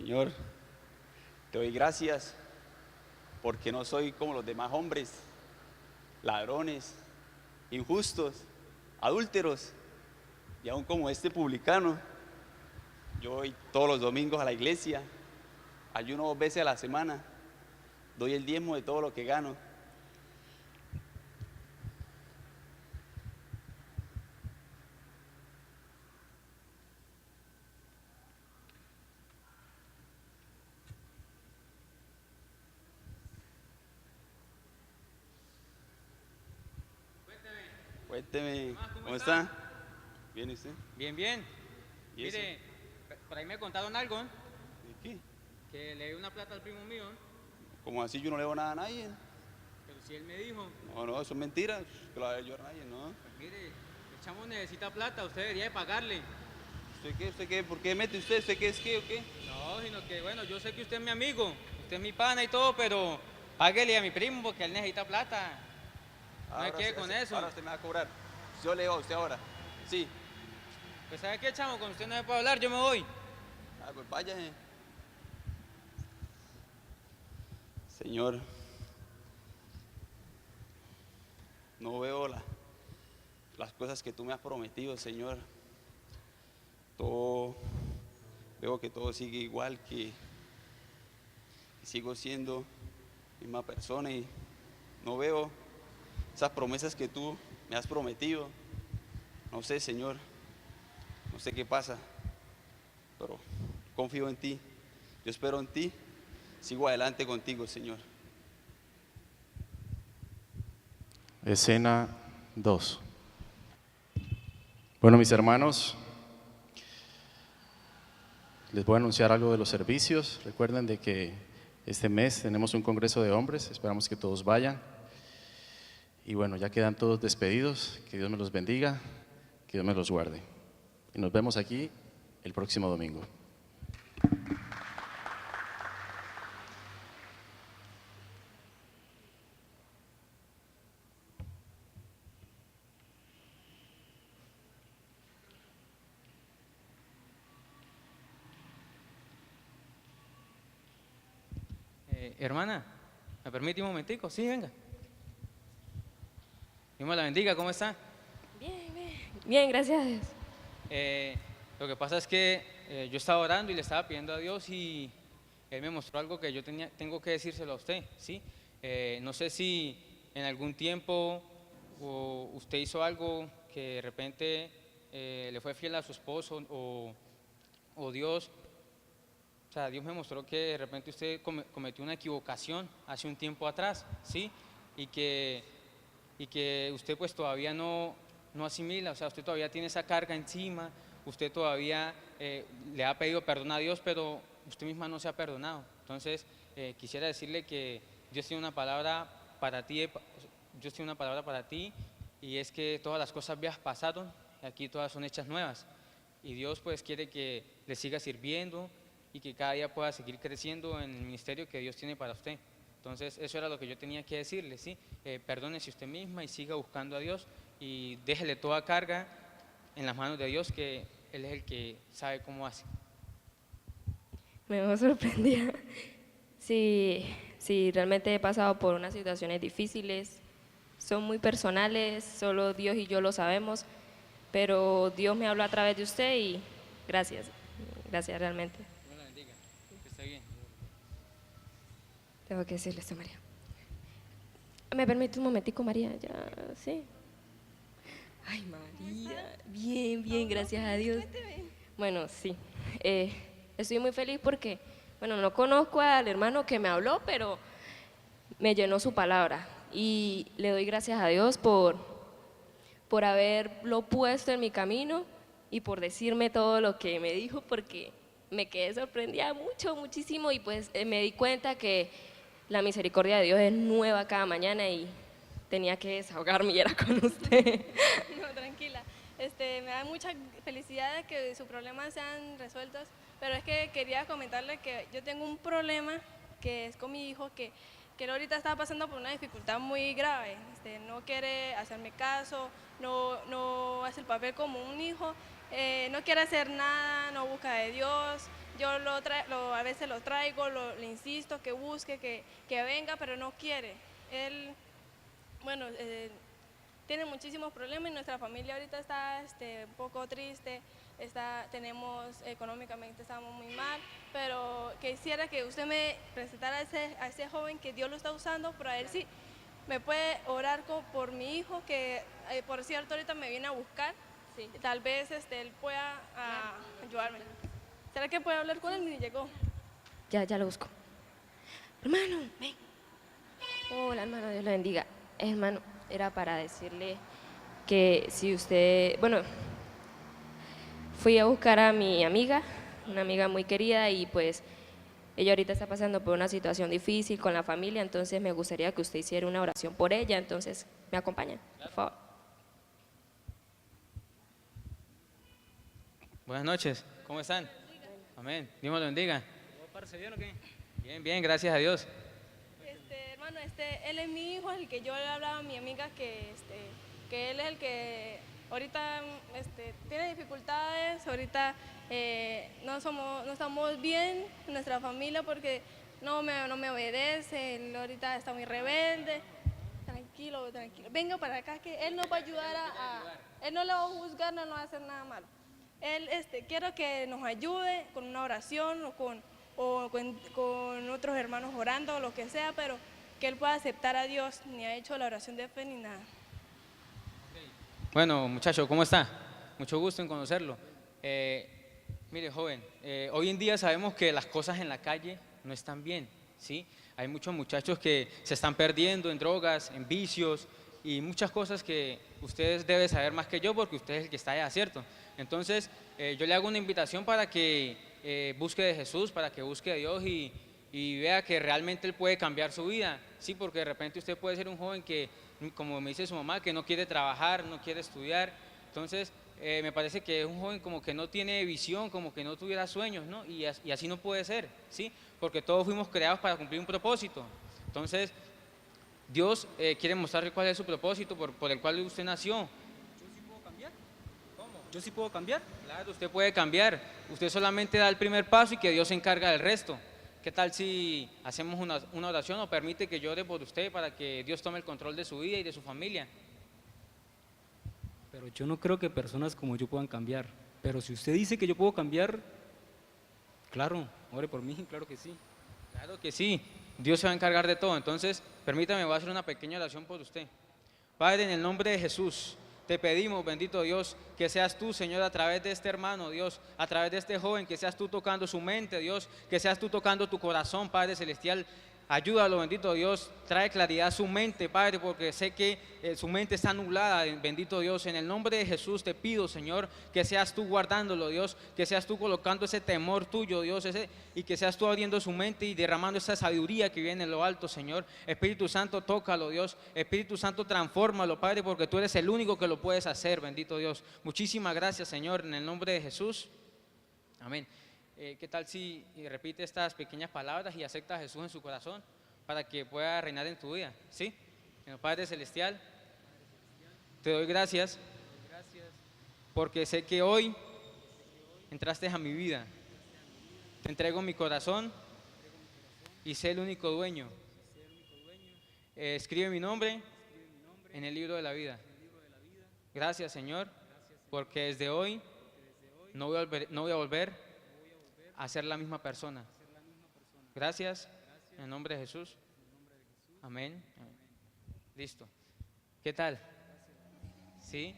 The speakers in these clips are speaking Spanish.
Señor, te doy gracias porque no soy como los demás hombres, ladrones, injustos, adúlteros y aún como este publicano. Yo voy todos los domingos a la iglesia, ayuno 2 veces a la semana, doy el diezmo de todo lo que gano. Cuénteme, ¿cómo está? ¿Bien y usted? Bien, bien. ¿Y eso? Mire, por ahí me contaron algo, ¿De qué? que le di una plata al primo mío, Como así yo no le debo nada a nadie. pero si él me dijo, No, no, eso es mentira, que lo voy a a nadie, ¿no? pues mire, el chamo necesita plata, usted debería de pagarle. ¿Usted qué? ¿Usted qué? ¿Por qué mete usted? ¿Usted qué es qué o qué? No, sino que bueno, yo sé que usted es mi amigo, usted es mi pana y todo, pero páguele a mi primo porque él necesita plata. No me quede con eso. Ahora usted me va a cobrar. Yo le digo a usted ahora. Sí. Pues ¿sabe qué, chamo? Con usted no se puede hablar, yo me voy. Ah, pues váyase. Señor, no veo las cosas que tú me has prometido, Señor. Todo, veo que todo sigue igual, que sigo siendo misma persona y no veo esas promesas que tú me has prometido. No sé, Señor, no sé qué pasa, pero confío en ti. Yo espero en ti. Sigo adelante contigo, Señor. Escena 2. Bueno, mis hermanos, les voy a anunciar algo de los servicios. Recuerden de que este mes tenemos un congreso de hombres, esperamos que todos vayan. Y bueno, ya quedan todos despedidos, que Dios me los bendiga, que Dios me los guarde. Y nos vemos aquí el próximo domingo. Hermana, ¿me permite un momentico? Sí, venga. Dios me la bendiga, ¿cómo está? Bien, bien. Bien, gracias a Dios. Lo que pasa es que yo estaba orando y le estaba pidiendo a Dios y Él me mostró algo que yo tengo que decírselo a usted, ¿sí? No sé si en algún tiempo usted hizo algo que de repente le fue fiel a su esposo o Dios, o sea, Dios me mostró que de repente usted cometió una equivocación hace un tiempo atrás, ¿sí? Y que, y que usted pues todavía no asimila, o sea, usted todavía tiene esa carga encima, usted todavía le ha pedido perdón a Dios, pero usted misma no se ha perdonado. Entonces, quisiera decirle que Dios tiene una palabra para ti, Dios tiene una palabra para ti, y es que todas las cosas viejas pasaron, y aquí todas son hechas nuevas. Y Dios pues quiere que le siga sirviendo y que cada día pueda seguir creciendo en el ministerio que Dios tiene para usted. Entonces, eso era lo que yo tenía que decirle, ¿sí? Perdónese usted misma y siga buscando a Dios y déjele toda carga en las manos de Dios, que Él es el que sabe cómo hace. Me dejó sorprendida. Sí, sí, realmente he pasado por unas situaciones difíciles. Son muy personales, solo Dios y yo lo sabemos. Pero Dios me habló a través de usted y gracias. Gracias realmente. Dios la bendiga, que esté bien. Tengo que decirle esto, María. ¿Me permite un momentico, María? Ya, sí. Ay, María. Bien, bien, gracias a Dios. Bueno, sí. Estoy muy feliz porque, bueno, no conozco al hermano que me habló, pero me llenó su palabra. Y le doy gracias a Dios por haberlo puesto en mi camino y por decirme todo lo que me dijo, porque me quedé sorprendida mucho, muchísimo, y pues me di cuenta que la misericordia de Dios es nueva cada mañana y tenía que desahogarme y era con usted. No, tranquila. Me da mucha felicidad de que sus problemas sean resueltos, pero es que quería comentarle que yo tengo un problema que es con mi hijo, que que él ahorita está pasando por una dificultad muy grave. No quiere hacerme caso, no hace el papel como un hijo, no quiere hacer nada, no busca de Dios. Yo a veces lo traigo, le insisto que busque, que venga, pero no quiere. Él, bueno, tiene muchísimos problemas y nuestra familia ahorita está un poco triste, económicamente estamos muy mal, pero quisiera que usted me presentara a ese joven que Dios lo está usando para ver si me puede orar por mi hijo, que por cierto ahorita me viene a buscar. Sí. Tal vez él pueda ayudarme. ¿Será que puede hablar con él? Ni llegó. Ya lo busco. Hermano, ven. Hola, hermano, Dios lo bendiga. Hermano, era para decirle que si usted, bueno, fui a buscar a mi amiga, una amiga muy querida, y pues ella ahorita está pasando por una situación difícil con la familia, entonces me gustaría que usted hiciera una oración por ella, entonces me acompaña, por favor. Buenas noches, ¿cómo están? Amén, Dios me lo bendiga. ¿Parece bien o qué? Bien, bien, gracias a Dios. Hermano, él es mi hijo, el que yo le hablaba a mi amiga que él es el que ahorita tiene dificultades, ahorita no estamos bien en nuestra familia porque no me obedece, él ahorita está muy rebelde. Tranquilo, venga para acá que él nos va a ayudar él no le va a juzgar, no nos va a hacer nada malo. Él quiero que nos ayude con una oración o con otros hermanos orando o lo que sea, pero que él pueda aceptar a Dios, ni ha hecho la oración de fe ni nada. Bueno, muchacho, ¿cómo está? Mucho gusto en conocerlo. Mire, joven, hoy en día sabemos que las cosas en la calle no están bien, ¿sí? Hay muchos muchachos que se están perdiendo en drogas, en vicios y muchas cosas que ustedes deben saber más que yo porque usted es el que está allá, ¿cierto? Entonces, yo le hago una invitación para que busque de Jesús, para que busque de Dios y vea que realmente Él puede cambiar su vida, ¿sí? Porque de repente usted puede ser un joven que, como me dice su mamá, que no quiere trabajar, no quiere estudiar. Entonces, me parece que es un joven como que no tiene visión, como que no tuviera sueños, ¿no? Y así no puede ser, ¿sí? Porque todos fuimos creados para cumplir un propósito. Entonces, Dios quiere mostrarle cuál es su propósito por el cual usted nació. ¿Yo sí puedo cambiar? ¿Cómo? ¿Yo sí puedo cambiar? Claro, usted puede cambiar. Usted solamente da el primer paso y que Dios se encarga del resto. ¿Qué tal si hacemos una oración o permite que yo ore por usted para que Dios tome el control de su vida y de su familia? Pero yo no creo que personas como yo puedan cambiar. Pero si usted dice que yo puedo cambiar, claro, ore por mí, claro que sí. Claro que sí, Dios se va a encargar de todo. Entonces, permítame, voy a hacer una pequeña oración por usted. Padre, en el nombre de Jesús, te pedimos, bendito Dios, que seas tú, Señor, a través de este hermano, Dios, a través de este joven, que seas tú tocando su mente, Dios, que seas tú tocando tu corazón, Padre Celestial. Ayúdalo, bendito Dios, trae claridad a su mente, Padre, porque sé que su mente está nublada, bendito Dios. En el nombre de Jesús te pido, Señor, que seas tú guardándolo, Dios, que seas tú colocando ese temor tuyo, Dios, y que seas tú abriendo su mente y derramando esa sabiduría que viene en lo alto, Señor. Espíritu Santo, tócalo, Dios. Espíritu Santo, transfórmalo, Padre, porque tú eres el único que lo puedes hacer, bendito Dios. Muchísimas gracias, Señor, en el nombre de Jesús. Amén. ¿Qué tal si repite estas pequeñas palabras y acepta a Jesús en su corazón para que pueda reinar en tu vida? ¿Sí? Padre Celestial, te doy gracias porque sé que hoy entraste a mi vida. Te entrego mi corazón y sé el único dueño. Escribe mi nombre en el libro de la vida. Gracias, Señor, porque desde hoy no voy a volver a ser la misma persona. Gracias, en el nombre de Jesús. Amén. Listo. ¿Qué tal? ¿Sí?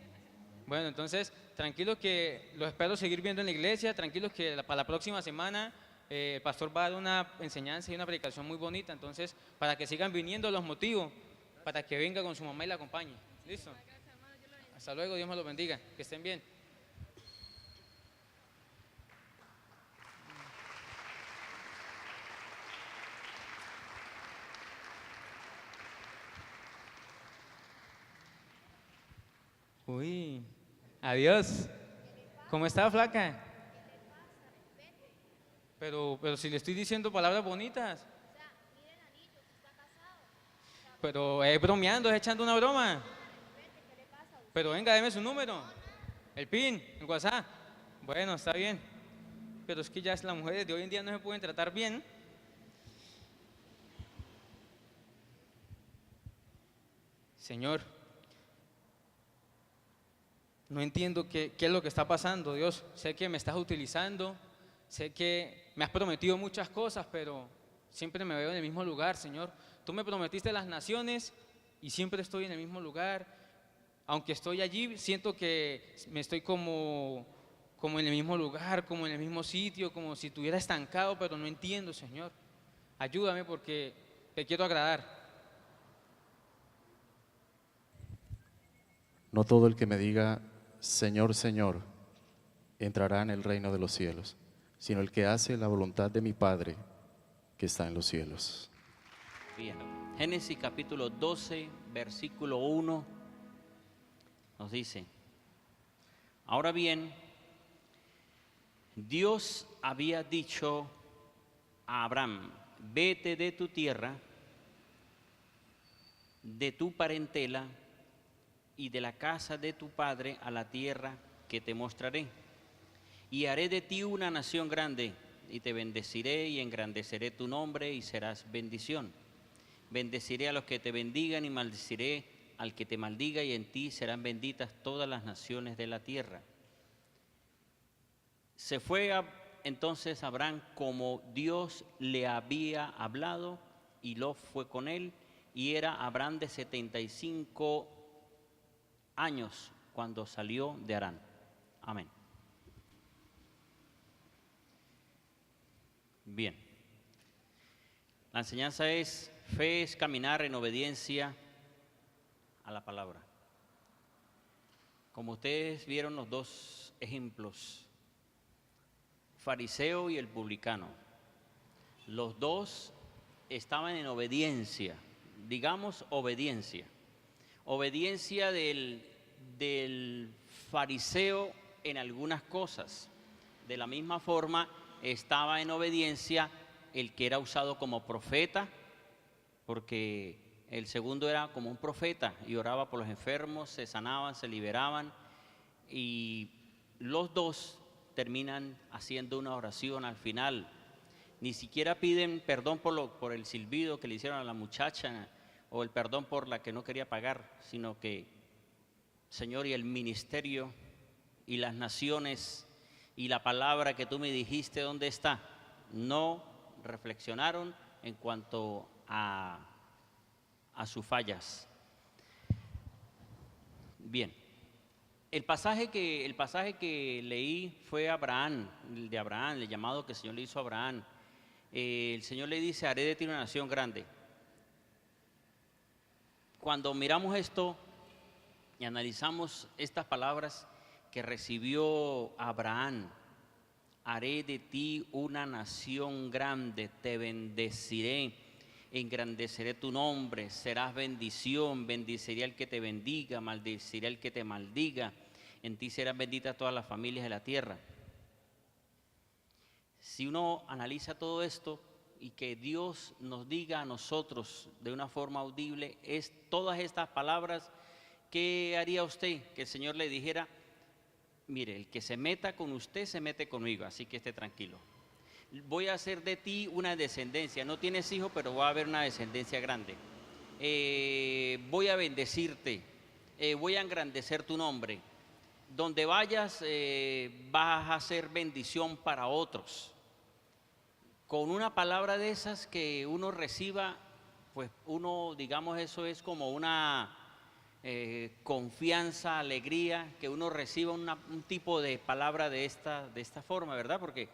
Bueno, entonces, tranquilos que los espero seguir viendo en la iglesia, tranquilos que para la próxima semana el pastor va a dar una enseñanza y una predicación muy bonita, entonces, para que sigan viniendo los motivos, para que venga con su mamá y la acompañe. ¿Listo? Hasta luego, Dios me los bendiga, que estén bien. Uy, adiós. ¿Cómo está, flaca? Pero si le estoy diciendo palabras bonitas. Pero es bromeando, es echando una broma. Pero venga, deme su número. El PIN, en WhatsApp. Bueno, está bien. Pero es que ya las mujeres de hoy en día no se pueden tratar bien. Señor, no entiendo qué es lo que está pasando, Dios. Sé que me estás utilizando, sé que me has prometido muchas cosas, pero siempre me veo en el mismo lugar, Señor. Tú me prometiste las naciones y siempre estoy en el mismo lugar. Aunque estoy allí, siento que me estoy como en el mismo lugar, como en el mismo sitio, como si estuviera estancado, pero no entiendo, Señor. Ayúdame porque te quiero agradar. No todo el que me diga, Señor, Señor, entrará en el reino de los cielos, sino el que hace la voluntad de mi Padre que está en los cielos. Bien. Génesis capítulo 12, versículo 1, nos dice: ahora bien, Dios había dicho a Abraham: vete de tu tierra, de tu parentela y de la casa de tu padre a la tierra que te mostraré. Y haré de ti una nación grande, y te bendeciré y engrandeceré tu nombre y serás bendición. Bendeciré a los que te bendigan y maldeciré al que te maldiga, y en ti serán benditas todas las naciones de la tierra. Se fue entonces Abraham como Dios le había hablado, y Lot fue con él, y era Abraham de 75 años cuando salió de Harán. Amén. Bien. La enseñanza es: fe es caminar en obediencia a la palabra. Como ustedes vieron los dos ejemplos, fariseo y el publicano, los dos estaban en obediencia, digamos obediencia. Obediencia del fariseo en algunas cosas. De la misma forma estaba en obediencia el que era usado como profeta, porque el segundo era como un profeta y oraba por los enfermos, se sanaban, se liberaban, y los dos terminan haciendo una oración al final. Ni siquiera piden perdón por el silbido que le hicieron a la muchacha, o el perdón por la que no quería pagar, sino que, Señor, y el ministerio y las naciones y la palabra que tú me dijiste, ¿dónde está? No reflexionaron en cuanto a sus fallas. Bien, el pasaje que leí fue Abraham, el de Abraham, el llamado que el Señor le hizo a Abraham. El Señor le dice: haré de ti una nación grande. Cuando miramos esto y analizamos estas palabras que recibió Abraham: haré de ti una nación grande, te bendeciré, engrandeceré tu nombre, serás bendición, bendeciré al que te bendiga, maldeciré al que te maldiga, en ti serán benditas todas las familias de la tierra. Si uno analiza todo esto, y que Dios nos diga a nosotros de una forma audible es todas estas palabras, ¿qué haría usted? Que el Señor le dijera: mire, el que se meta con usted se mete conmigo, así que esté tranquilo. Voy a hacer de ti una descendencia, no tienes hijos, pero va a haber una descendencia grande. Voy a bendecirte, voy a engrandecer tu nombre. Donde vayas vas a ser bendición para otros. Con una palabra de esas que uno reciba, pues uno, digamos, eso es como una confianza, alegría, que uno reciba un tipo de palabra de esta forma, ¿verdad? Porque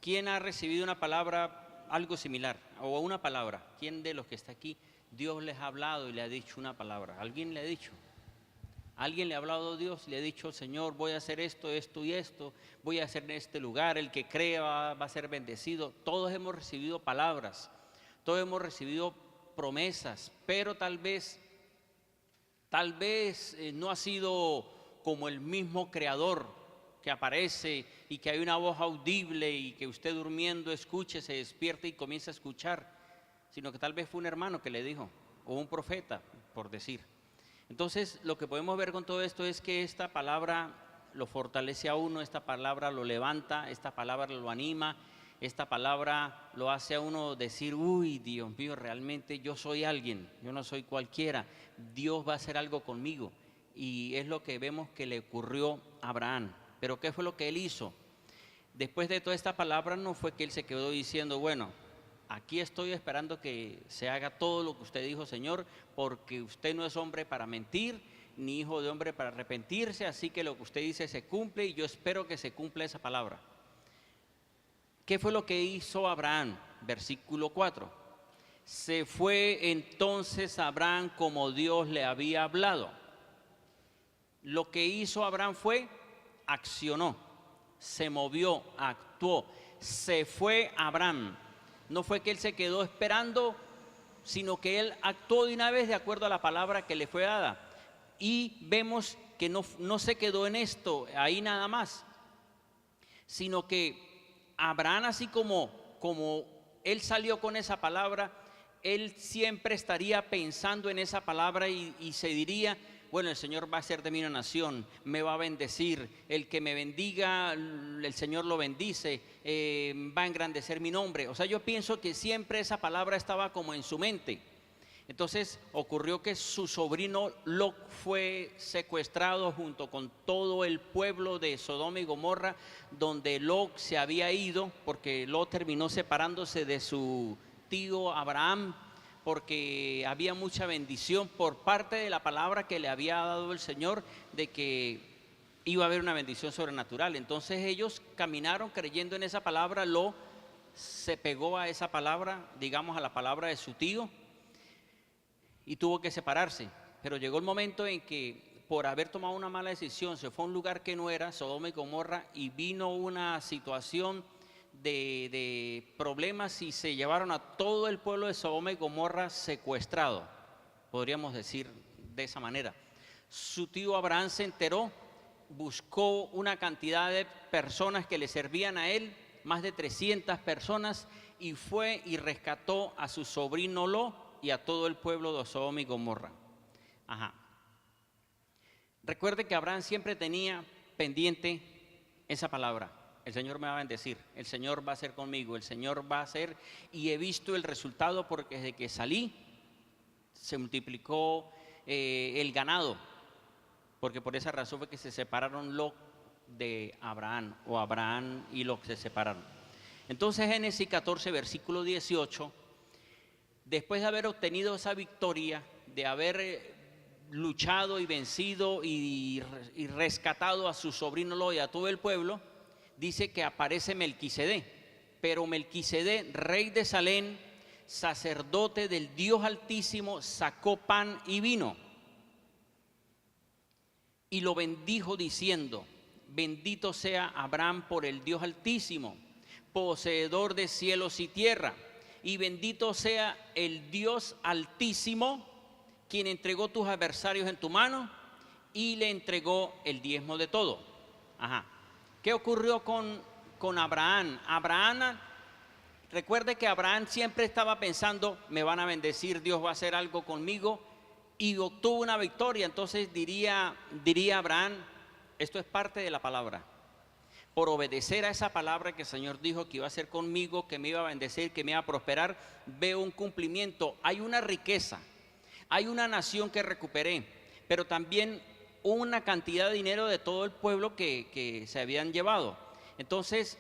¿quién ha recibido una palabra, algo similar, o una palabra? ¿Quién de los que está aquí, Dios les ha hablado y le ha dicho una palabra? ¿Alguien le ha dicho? ¿Alguien le ha hablado a Dios y le ha dicho: Señor, voy a hacer esto, esto y esto, voy a hacer en este lugar, el que crea va a ser bendecido? Todos hemos recibido palabras, todos hemos recibido promesas, pero tal vez no ha sido como el mismo Creador que aparece y que hay una voz audible y que usted durmiendo escuche, se despierte y comienza a escuchar, sino que tal vez fue un hermano que le dijo, o un profeta, por decir. Entonces, lo que podemos ver con todo esto es que esta palabra lo fortalece a uno, esta palabra lo levanta, esta palabra lo anima, esta palabra lo hace a uno decir, uy, Dios mío, realmente yo soy alguien, yo no soy cualquiera, Dios va a hacer algo conmigo. Y es lo que vemos que le ocurrió a Abraham. Pero ¿qué fue lo que él hizo? Después de toda esta palabra no fue que él se quedó diciendo, bueno, aquí estoy esperando que se haga todo lo que usted dijo, Señor, porque usted no es hombre para mentir, ni hijo de hombre para arrepentirse, así que lo que usted dice se cumple y yo espero que se cumpla esa palabra. ¿Qué fue lo que hizo Abraham? Versículo 4. Se fue entonces Abraham como Dios le había hablado. Lo que hizo Abraham fue, accionó, se movió, actuó, se fue Abraham. No fue que él se quedó esperando, sino que él actuó de una vez de acuerdo a la palabra que le fue dada. Y vemos que no se quedó en esto, ahí nada más, sino que Abraham, así como él salió con esa palabra, él siempre estaría pensando en esa palabra y se diría, bueno, el Señor va a hacer de mí una nación, me va a bendecir, el que me bendiga, el Señor lo bendice, va a engrandecer mi nombre. O sea, yo pienso que siempre esa palabra estaba como en su mente. Entonces ocurrió que su sobrino Lot fue secuestrado junto con todo el pueblo de Sodoma y Gomorra, donde Lot se había ido, porque Lot terminó separándose de su tío Abraham, porque había mucha bendición por parte de la palabra que le había dado el Señor de que iba a haber una bendición sobrenatural. Entonces ellos caminaron creyendo en esa palabra. Lot se pegó a esa palabra, digamos a la palabra de su tío, y tuvo que separarse. Pero llegó el momento en que por haber tomado una mala decisión se fue a un lugar que no era, Sodoma y Gomorra, y vino una situación de problemas y se llevaron a todo el pueblo de Sodoma y Gomorra secuestrado, podríamos decir de esa manera. Su tío Abraham se enteró, buscó una cantidad de personas que le servían a él, más de 300 personas, y fue y rescató a su sobrino Lot y a todo el pueblo de Sodoma y Gomorra. Recuerde que Abraham siempre tenía pendiente esa palabra. El Señor me va a bendecir, el Señor va a ser conmigo, el Señor va a hacer, y he visto el resultado porque desde que salí se multiplicó el ganado, porque por esa razón fue que se separaron Lot de Abraham, o Abraham y Lot se separaron. Entonces Génesis 14, versículo 18, después de haber obtenido esa victoria, de haber luchado y vencido y rescatado a su sobrino Lot y a todo el pueblo, dice que aparece Melquisedec, pero Melquisedec, rey de Salem, sacerdote del Dios Altísimo, sacó pan y vino y lo bendijo diciendo, bendito sea Abraham por el Dios Altísimo, poseedor de cielos y tierra, y bendito sea el Dios Altísimo, quien entregó tus adversarios en tu mano y le entregó el diezmo de todo. ¿Qué ocurrió con Abraham? Recuerde que Abraham siempre estaba pensando, me van a bendecir, Dios va a hacer algo conmigo, y obtuvo una victoria. Entonces diría Abraham, esto es parte de la palabra. Por obedecer a esa palabra que el Señor dijo que iba a hacer conmigo, que me iba a bendecir, que me iba a prosperar, veo un cumplimiento. Hay una riqueza, hay una nación que recuperé, pero también una cantidad de dinero de todo el pueblo que se habían llevado. Entonces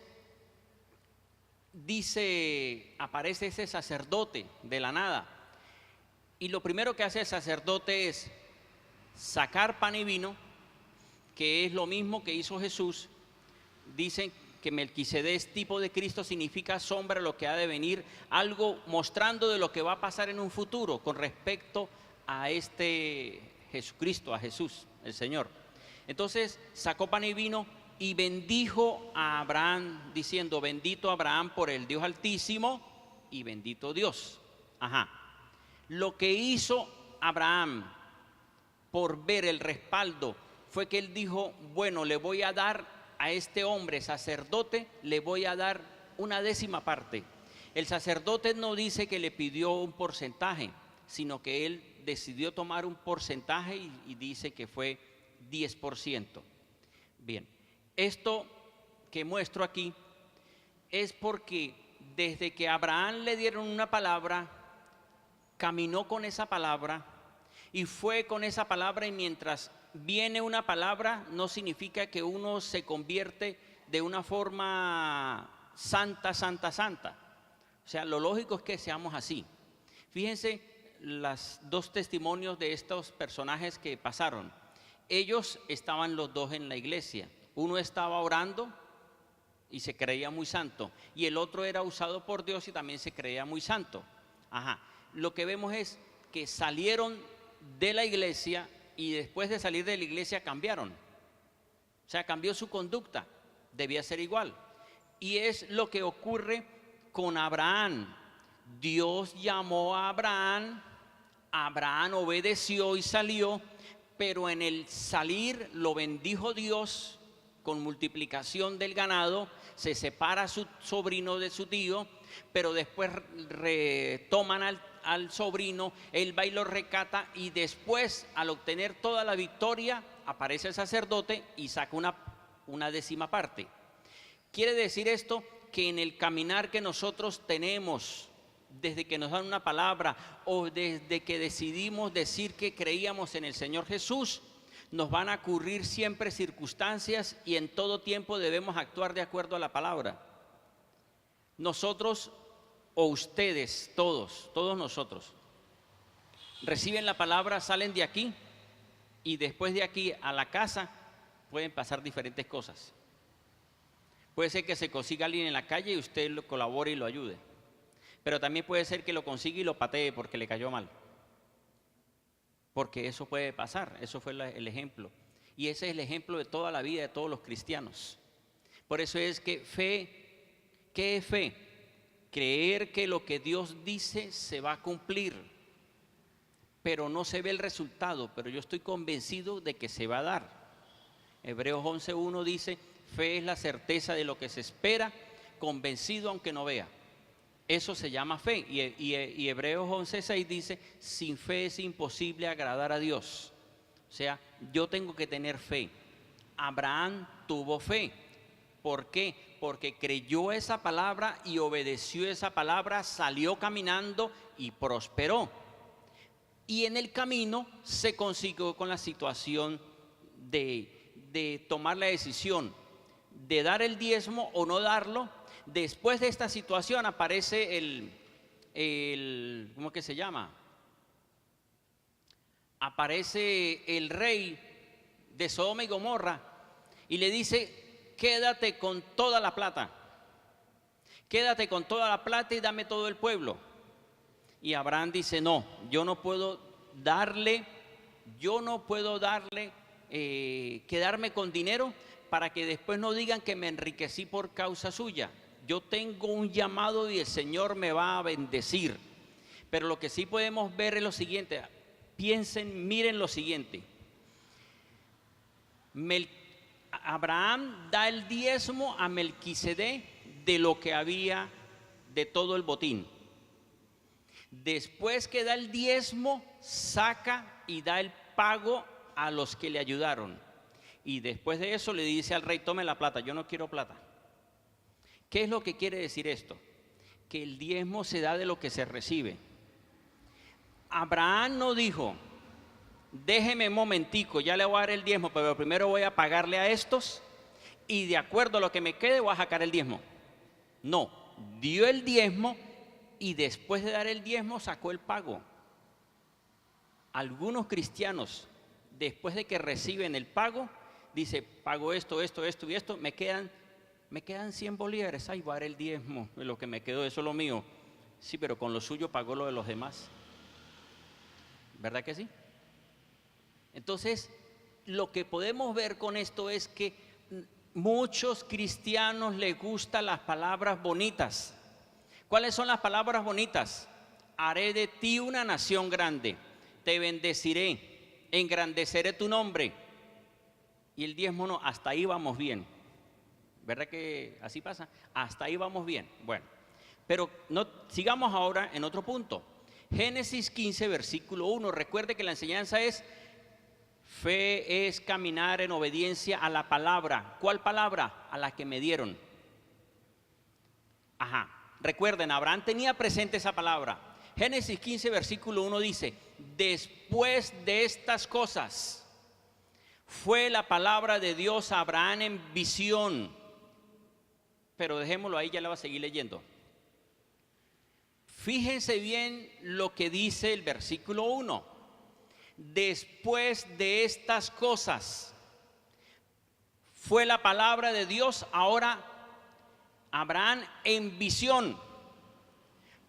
aparece ese sacerdote de la nada, y lo primero que hace el sacerdote es sacar pan y vino, que es lo mismo que hizo Jesús. Dicen que Melquisedec es tipo de Cristo, significa sombra de lo que ha de venir, algo mostrando de lo que va a pasar en un futuro con respecto a este Jesucristo, a Jesús, el Señor. Entonces sacó pan y vino y bendijo a Abraham diciendo, bendito Abraham por el Dios Altísimo y bendito Dios. Lo que hizo Abraham por ver el respaldo fue que él dijo, bueno, le voy a dar a este hombre sacerdote, le voy a dar una 10ª parte. El sacerdote no dice que le pidió un porcentaje, sino que él decidió tomar un porcentaje y dice que fue 10%. Bien, esto que muestro aquí es porque desde que a Abraham le dieron una palabra, caminó con esa palabra y fue con esa palabra, y mientras viene una palabra no significa que uno se convierte de una forma santa. O sea, lo lógico es que seamos así. Fíjense los dos testimonios de estos personajes que pasaron. Ellos estaban los dos en la iglesia. Uno estaba orando y se creía muy santo, y el otro era usado por Dios y también se creía muy santo. Lo que vemos es que salieron de la iglesia y después de salir de la iglesia cambiaron. O sea, cambió su conducta, debía ser igual. Y es lo que ocurre con Abraham. Dios llamó a Abraham, Abraham obedeció y salió, pero en el salir lo bendijo Dios con multiplicación del ganado. Se separa a su sobrino de su tío, pero después retoman al sobrino, él va y lo rescata, y después, al obtener toda la victoria, aparece el sacerdote y saca una décima parte. Quiere decir esto que en el caminar que nosotros tenemos, desde que nos dan una palabra o desde que decidimos decir que creíamos en el Señor Jesús, nos van a ocurrir siempre circunstancias, y en todo tiempo debemos actuar de acuerdo a la palabra. Nosotros o ustedes, todos nosotros, reciben la palabra, salen de aquí, y después de aquí a la casa pueden pasar diferentes cosas. Puede ser que se consiga alguien en la calle y usted lo colabore y lo ayude, pero también puede ser que lo consiga y lo patee porque le cayó mal. Porque eso puede pasar, eso fue el ejemplo. Y ese es el ejemplo de toda la vida de todos los cristianos. Por eso es que fe, ¿qué es fe? Creer que lo que Dios dice se va a cumplir, pero no se ve el resultado, pero yo estoy convencido de que se va a dar. Hebreos 11:1 dice, fe es la certeza de lo que se espera, convencido aunque no vea. Eso se llama fe. Y Hebreos 11:6 dice, sin fe es imposible agradar a Dios. O sea, yo tengo que tener fe. Abraham tuvo fe. ¿Por qué? Porque creyó esa palabra y obedeció esa palabra, salió caminando y prosperó. Y en el camino se consiguió con la situación de tomar la decisión de dar el diezmo o no darlo. Después de esta situación aparece ¿cómo que se llama? Aparece el rey de Sodoma y Gomorra y le dice, quédate con toda la plata. Quédate con toda la plata y dame todo el pueblo. Y Abraham dice, no, yo no puedo darle, quedarme con dinero para que después no digan que me enriquecí por causa suya. Yo tengo un llamado y el Señor me va a bendecir. Pero lo que sí podemos ver es lo siguiente. Miren lo siguiente. Abraham da el diezmo a Melquisedec de lo que había, de todo el botín. Después que da el diezmo, saca y da el pago a los que le ayudaron. Y después de eso le dice al rey, tome la plata, yo no quiero plata. ¿Qué es lo que quiere decir esto? Que el diezmo se da de lo que se recibe. Abraham no dijo, déjeme un momentico, ya le voy a dar el diezmo, pero primero voy a pagarle a estos y de acuerdo a lo que me quede voy a sacar el diezmo. No, dio el diezmo y después de dar el diezmo sacó el pago. Algunos cristianos, después de que reciben el pago, dice, pago esto y esto, me quedan 100 bolívares, ahí va a dar el diezmo, lo que me quedó, eso es lo mío. Sí, pero con lo suyo pagó lo de los demás. ¿Verdad que sí? Entonces, lo que podemos ver con esto es que muchos cristianos les gustan las palabras bonitas. ¿Cuáles son las palabras bonitas? Haré de ti una nación grande, te bendeciré, engrandeceré tu nombre. Y el diezmo no, hasta ahí vamos bien. ¿Verdad que así pasa? Hasta ahí vamos bien. Bueno, pero no, sigamos ahora en otro punto. Génesis 15, versículo 1. Recuerde que la enseñanza es: fe es caminar en obediencia a la palabra. ¿Cuál palabra? A la que me dieron. Ajá. Recuerden, Abraham tenía presente esa palabra. Génesis 15, versículo 1 dice: después de estas cosas, fue la palabra de Dios a Abraham en visión. Pero dejémoslo ahí, ya la va a seguir leyendo. Fíjense bien lo que dice el versículo 1. Después de estas cosas, fue la palabra de Dios ahora Abraham en visión.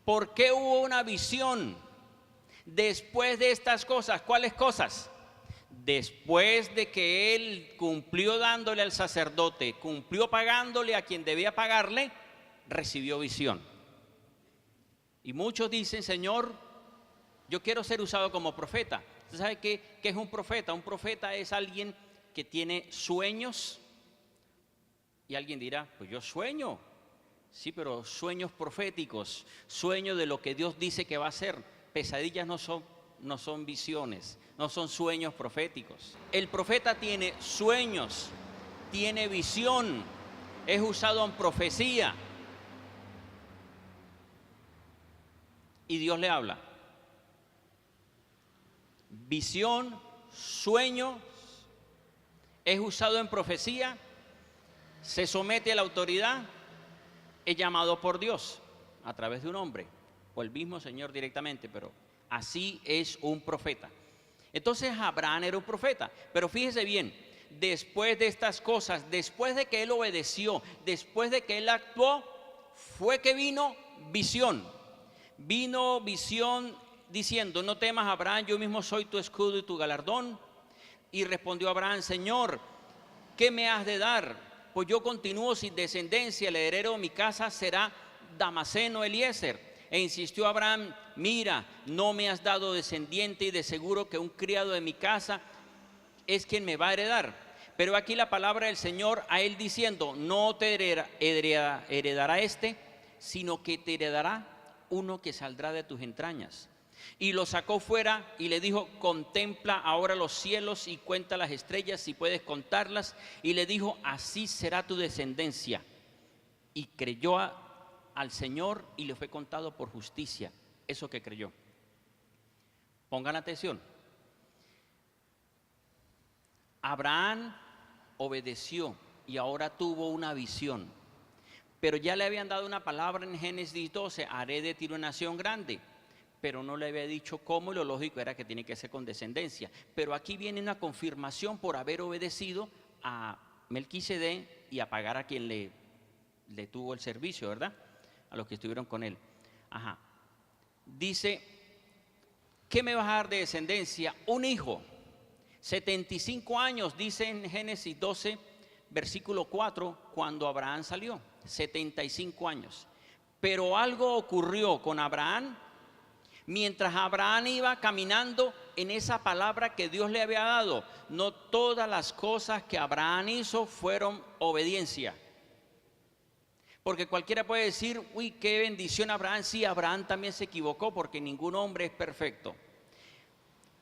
¿Por qué hubo una visión después de estas cosas? ¿Cuáles cosas? Después de que él cumplió dándole al sacerdote, cumplió pagándole a quien debía pagarle, recibió visión. Y muchos dicen: Señor, yo quiero ser usado como profeta. ¿Usted sabe qué es un profeta? Un profeta es alguien que tiene sueños. Y alguien dirá: pues yo sueño. Sí, pero sueños proféticos, sueños de lo que Dios dice que va a hacer. Pesadillas no son visiones, no son sueños proféticos. El profeta tiene sueños, tiene visión, es usado en profecía. Y Dios le habla. Visión, sueño, es usado en profecía, se somete a la autoridad, es llamado por Dios a través de un hombre o el mismo Señor directamente, pero así es un profeta. Entonces Abraham era un profeta, pero fíjese bien, después de estas cosas, después de que él obedeció, después de que él actuó, fue que vino visión. Vino visión diciendo: no temas, Abraham, yo mismo soy tu escudo y tu galardón. Y respondió Abraham: Señor, ¿qué me has de dar? Pues yo continúo sin descendencia, el heredero de mi casa será Damaseno Eliezer. E insistió Abraham: mira, no me has dado descendiente, y de seguro que un criado de mi casa es quien me va a heredar. Pero aquí la palabra del Señor a él diciendo: no te heredará este, sino que te heredará uno que saldrá de tus entrañas. Y lo sacó fuera y le dijo: contempla ahora los cielos y cuenta las estrellas si puedes contarlas. Y le dijo: así será tu descendencia. Y creyó al Señor y le fue contado por justicia eso que creyó. Pongan atención. Abraham obedeció y ahora tuvo una visión. Pero ya le habían dado una palabra en Génesis 12: haré de ti una nación grande. Pero no le había dicho cómo, y lo lógico era que tiene que ser con descendencia. Pero aquí viene una confirmación por haber obedecido a Melquisedec y a pagar a quien le tuvo el servicio, ¿verdad? A los que estuvieron con él. Ajá. Dice: ¿qué me vas a dar de descendencia? Un hijo. 75 años, dice en Génesis 12, versículo 4, cuando Abraham salió. 75 años. Pero algo ocurrió con Abraham. Mientras Abraham iba caminando en esa palabra que Dios le había dado, no todas las cosas que Abraham hizo fueron obediencia. Porque cualquiera puede decir: uy, qué bendición Abraham. Sí, Abraham también se equivocó, porque ningún hombre es perfecto.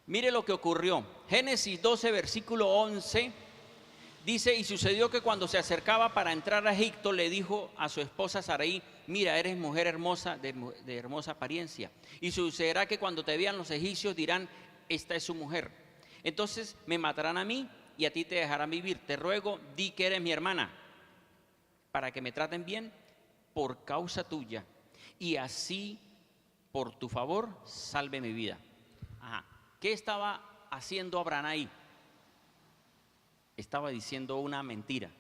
Mire lo que ocurrió. Génesis 12, versículo 11, dice: y sucedió que cuando se acercaba para entrar a Egipto, le dijo a su esposa Sarai: mira, eres mujer hermosa, de hermosa apariencia. Y sucederá que cuando te vean los egipcios dirán: esta es su mujer. Entonces me matarán a mí y a ti te dejarán vivir. Te ruego, di que eres mi hermana, para que me traten bien por causa tuya, y así por tu favor salve mi vida. Ajá. ¿Qué estaba haciendo Abraham ahí? Estaba diciendo una mentira.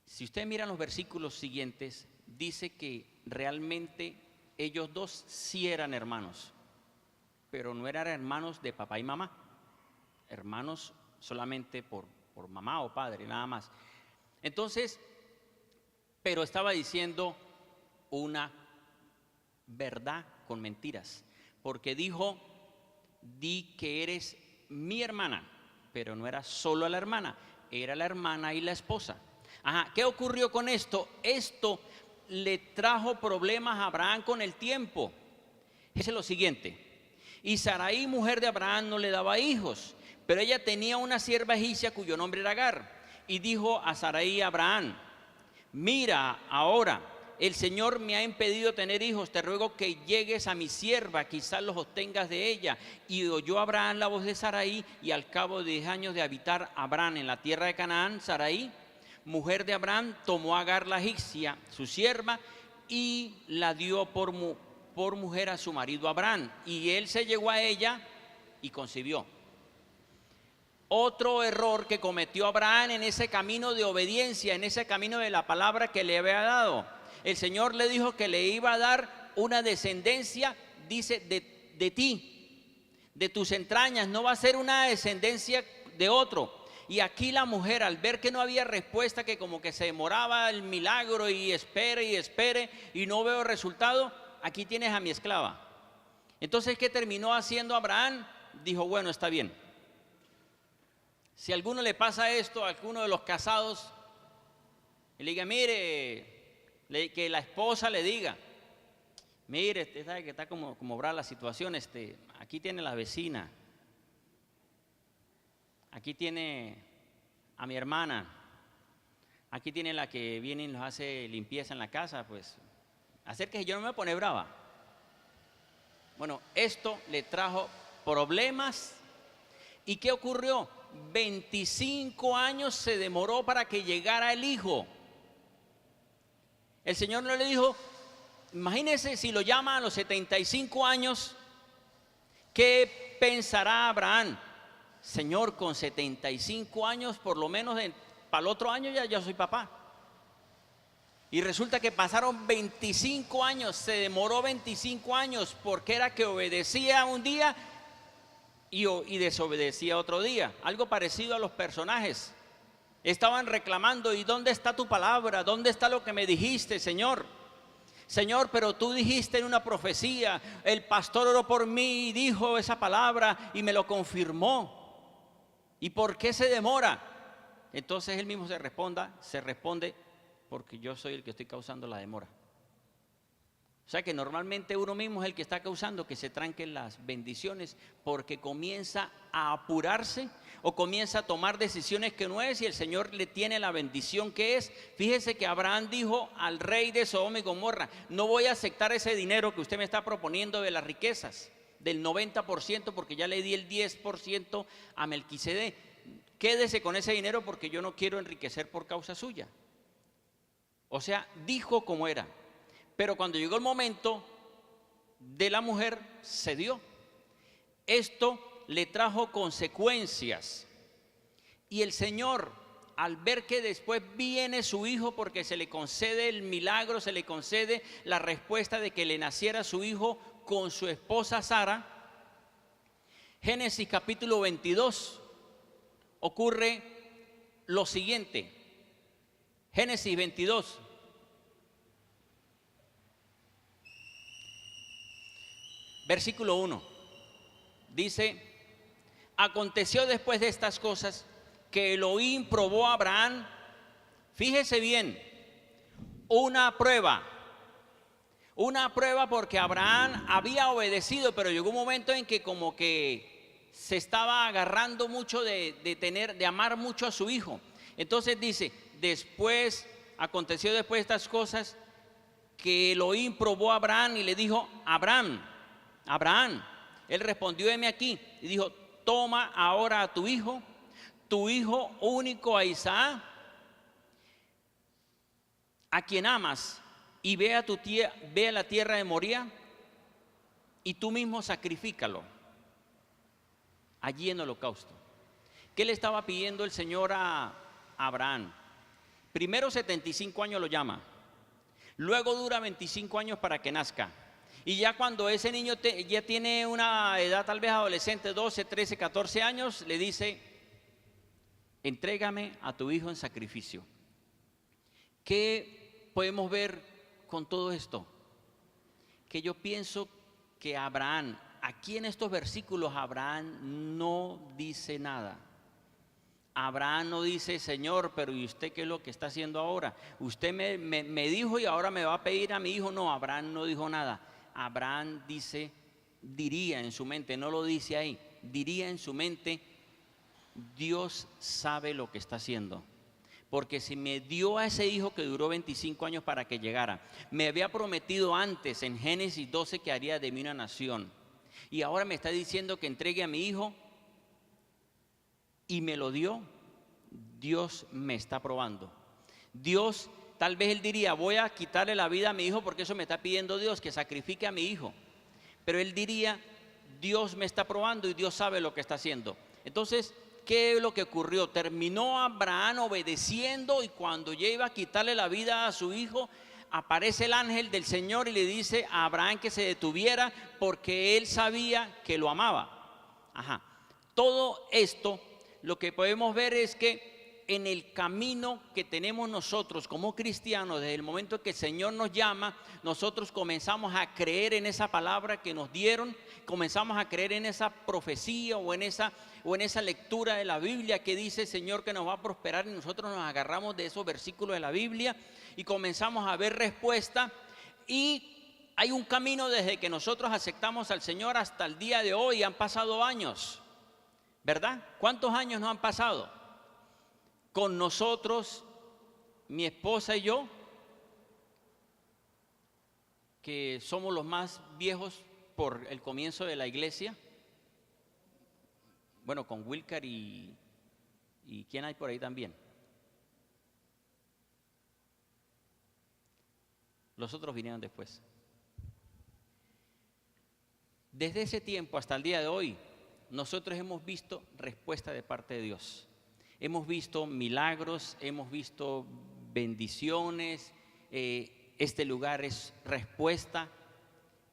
Si usted mira los versículos siguientes, dice que realmente ellos dos sí eran hermanos, pero no eran hermanos de papá y mamá, hermanos solamente por mamá o padre, nada más. Entonces, pero estaba diciendo una verdad con mentiras, porque dijo: di que eres mi hermana. Pero no era solo la hermana, era la hermana y la esposa. Ajá, ¿qué ocurrió con esto? Esto le trajo problemas a Abraham con el tiempo. Es lo siguiente: y Sarai, mujer de Abraham, no le daba hijos, pero ella tenía una sierva egipcia cuyo nombre era Agar. Y dijo a Sarai a Abraham: mira, ahora el Señor me ha impedido tener hijos, te ruego que llegues a mi sierva, quizás los obtengas de ella. Y oyó Abraham la voz de Sarai, y al cabo de 10 años de habitar Abraham en la tierra de Canaán, Sarai, mujer de Abraham, tomó a Agar la egipcia, su sierva, y la dio por mujer a su marido Abraham, y él se llegó a ella y concibió. Otro error que cometió Abraham en ese camino de obediencia, en ese camino de la palabra que le había dado. El Señor le dijo que le iba a dar una descendencia, dice, de ti, de tus entrañas, no va a ser una descendencia de otro. Y aquí la mujer, al ver que no había respuesta, que como que se demoraba el milagro y espere y no veo resultado, aquí tienes a mi esclava. Entonces, ¿qué terminó haciendo Abraham? Dijo, bueno, está bien. Si a alguno le pasa esto, a alguno de los casados, y le diga, mire, que la esposa le diga, mire, usted sabe que está como brava la situación, aquí tiene la vecina, aquí tiene a mi hermana, aquí tiene la que viene y nos hace limpieza en la casa, pues acérquese, yo no me voy a poner brava. Bueno, esto le trajo problemas. ¿Y qué ocurrió? 25 años se demoró para que llegara el hijo. El Señor no le dijo, imagínese si lo llama a los 75 años, ¿qué pensará Abraham? Señor, con 75 años, por lo menos para el otro año ya soy papá. Y resulta que pasaron 25 años, se demoró 25 años, porque era que obedecía un día y desobedecía otro día. Algo parecido a los personajes. Estaban reclamando, ¿y dónde está tu palabra? ¿Dónde está lo que me dijiste, Señor? Señor, pero tú dijiste en una profecía, el pastor oró por mí y dijo esa palabra y me lo confirmó. ¿Y por qué se demora? Entonces él mismo se responde, porque yo soy el que estoy causando la demora. O sea que normalmente uno mismo es el que está causando que se tranquen las bendiciones, porque comienza a apurarse o comienza a tomar decisiones que no es, y el Señor le tiene la bendición que es. Fíjese que Abraham dijo al rey de Sodoma y Gomorra, no voy a aceptar ese dinero que usted me está proponiendo de las riquezas, del 90%, porque ya le di el 10% a Melquisedec. Quédese con ese dinero porque yo no quiero enriquecer por causa suya. O sea, dijo como era. Pero cuando llegó el momento de la mujer, cedió. Esto le trajo consecuencias. Y el Señor, al ver que después viene su hijo, porque se le concede el milagro, se le concede la respuesta de que le naciera su hijo con su esposa Sara, Génesis capítulo 22, ocurre lo siguiente. Génesis 22. Versículo 1, dice, aconteció después de estas cosas que Elohim probó a Abraham, fíjese bien, una prueba porque Abraham había obedecido, pero llegó un momento en que como que se estaba agarrando mucho de amar mucho a su hijo. Entonces dice, aconteció después de estas cosas que Elohim probó a Abraham y le dijo, Abraham, él respondió, heme aquí, y dijo, toma ahora a tu hijo único, a Isaac, a quien amas, y ve a la tierra de Moría, y tú mismo sacrifícalo allí en holocausto. ¿Qué le estaba pidiendo el Señor a Abraham? Primero 75 años lo llama, luego dura 25 años para que nazca. Y ya cuando ese niño ya tiene una edad tal vez adolescente, 12, 13, 14 años, le dice, entrégame a tu hijo en sacrificio. ¿Qué podemos ver con todo esto? Que yo pienso que Abraham, aquí en estos versículos, Abraham no dice nada. Abraham no dice, Señor, pero ¿y usted qué es lo que está haciendo ahora? Usted me dijo y ahora me va a pedir a mi hijo. No, Abraham no dijo nada. Abraham dice, diría en su mente, no lo dice ahí, diría en su mente, Dios sabe lo que está haciendo. Porque si me dio a ese hijo que duró 25 años para que llegara, me había prometido antes en Génesis 12 que haría de mí una nación, y ahora me está diciendo que entregue a mi hijo y me lo dio, Dios me está probando. Dios, tal vez él diría, voy a quitarle la vida a mi hijo porque eso me está pidiendo Dios, que sacrifique a mi hijo. Pero él diría, Dios me está probando y Dios sabe lo que está haciendo. Entonces, ¿qué es lo que ocurrió? Terminó Abraham obedeciendo, y cuando ya iba a quitarle la vida a su hijo, aparece el ángel del Señor y le dice a Abraham que se detuviera porque él sabía que lo amaba. Todo esto, lo que podemos ver es que en el camino que tenemos nosotros como cristianos, desde el momento que el Señor nos llama, nosotros comenzamos a creer en esa palabra que nos dieron, comenzamos a creer en esa profecía o en esa lectura de la Biblia que dice, Señor, que nos va a prosperar, y nosotros nos agarramos de esos versículos de la Biblia y comenzamos a ver respuesta. Y hay un camino desde que nosotros aceptamos al Señor hasta el día de hoy. Han pasado años, ¿verdad? ¿Cuántos años nos han pasado? Con nosotros, mi esposa y yo, que somos los más viejos por el comienzo de la iglesia. Bueno, con Wilcar y ¿quién hay por ahí también? Los otros vinieron después. Desde ese tiempo hasta el día de hoy, nosotros hemos visto respuesta de parte de Dios. Hemos visto milagros, hemos visto bendiciones. Este lugar es respuesta,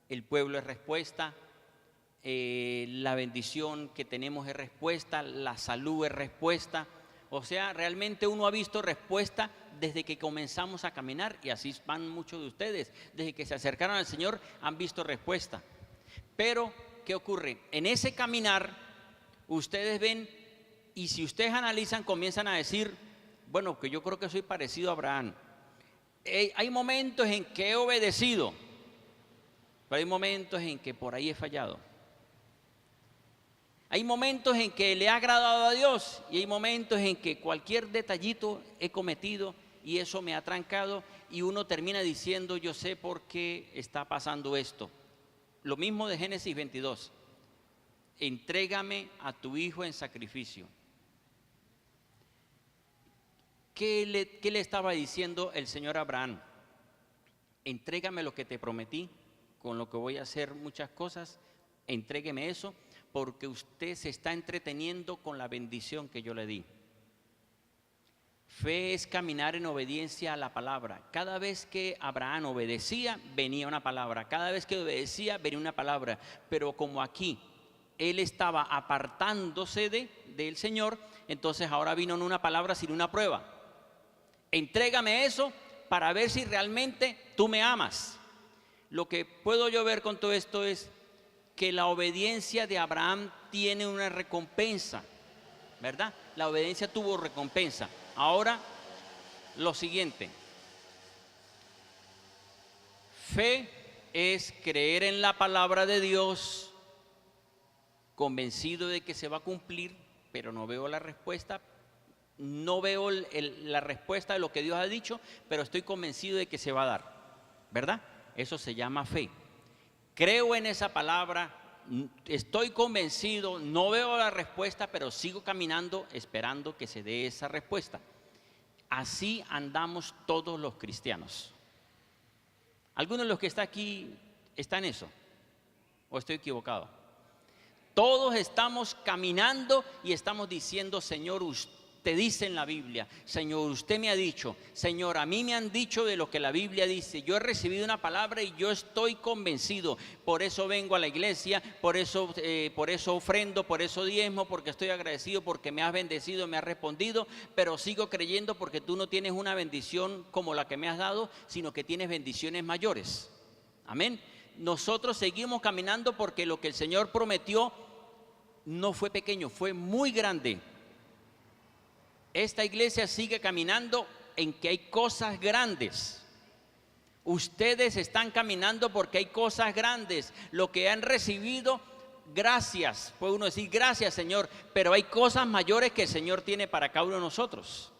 el pueblo es respuesta, la bendición que tenemos es respuesta, la salud es respuesta. O sea, realmente uno ha visto respuesta desde que comenzamos a caminar, y así van muchos de ustedes. Desde que se acercaron al Señor han visto respuesta. Pero, ¿qué ocurre? En ese caminar, ustedes ven, y si ustedes analizan, comienzan a decir, bueno, que yo creo que soy parecido a Abraham. Hay momentos en que he obedecido, pero hay momentos en que por ahí he fallado. Hay momentos en que le he agradado a Dios, y hay momentos en que cualquier detallito he cometido y eso me ha trancado, y uno termina diciendo, yo sé por qué está pasando esto. Lo mismo de Génesis 22. Entrégame a tu hijo en sacrificio. ¿Qué le estaba diciendo el Señor a Abraham? Entrégame lo que te prometí, con lo que voy a hacer muchas cosas, entrégueme eso, porque usted se está entreteniendo con la bendición que yo le di. Fe es caminar en obediencia a la palabra. Cada vez que Abraham obedecía, venía una palabra. Cada vez que obedecía, venía una palabra. Pero como aquí él estaba apartándose del Señor, entonces ahora vino no una palabra, sino una prueba. Entrégame eso para ver si realmente tú me amas. Lo que puedo yo ver con todo esto es que la obediencia de Abraham tiene una recompensa, ¿verdad? La obediencia tuvo recompensa. Ahora, lo siguiente. Fe es creer en la palabra de Dios, convencido de que se va a cumplir, pero no veo la respuesta. No veo la respuesta de lo que Dios ha dicho, pero estoy convencido de que se va a dar, ¿verdad? Eso se llama fe. Creo en esa palabra, estoy convencido, no veo la respuesta, pero sigo caminando esperando que se dé esa respuesta. Así andamos todos los cristianos. ¿Alguno de los que está aquí está en eso? ¿O estoy equivocado? Todos estamos caminando y estamos diciendo, Señor, usted dice en la Biblia, Señor, usted me ha dicho, Señor, a mí me han dicho de lo que la Biblia dice, yo he recibido una palabra y yo estoy convencido, por eso vengo a la iglesia, por eso ofrendo, por eso diezmo, porque estoy agradecido, porque me has bendecido, me has respondido, pero sigo creyendo porque tú no tienes una bendición como la que me has dado, sino que tienes bendiciones mayores. Amén. Nosotros seguimos caminando porque lo que el Señor prometió no fue pequeño, fue muy grande. Esta iglesia sigue caminando en que hay cosas grandes. Ustedes están caminando porque hay cosas grandes. Lo que han recibido, gracias. Puede uno decir gracias, Señor, pero hay cosas mayores que el Señor tiene para cada uno de nosotros.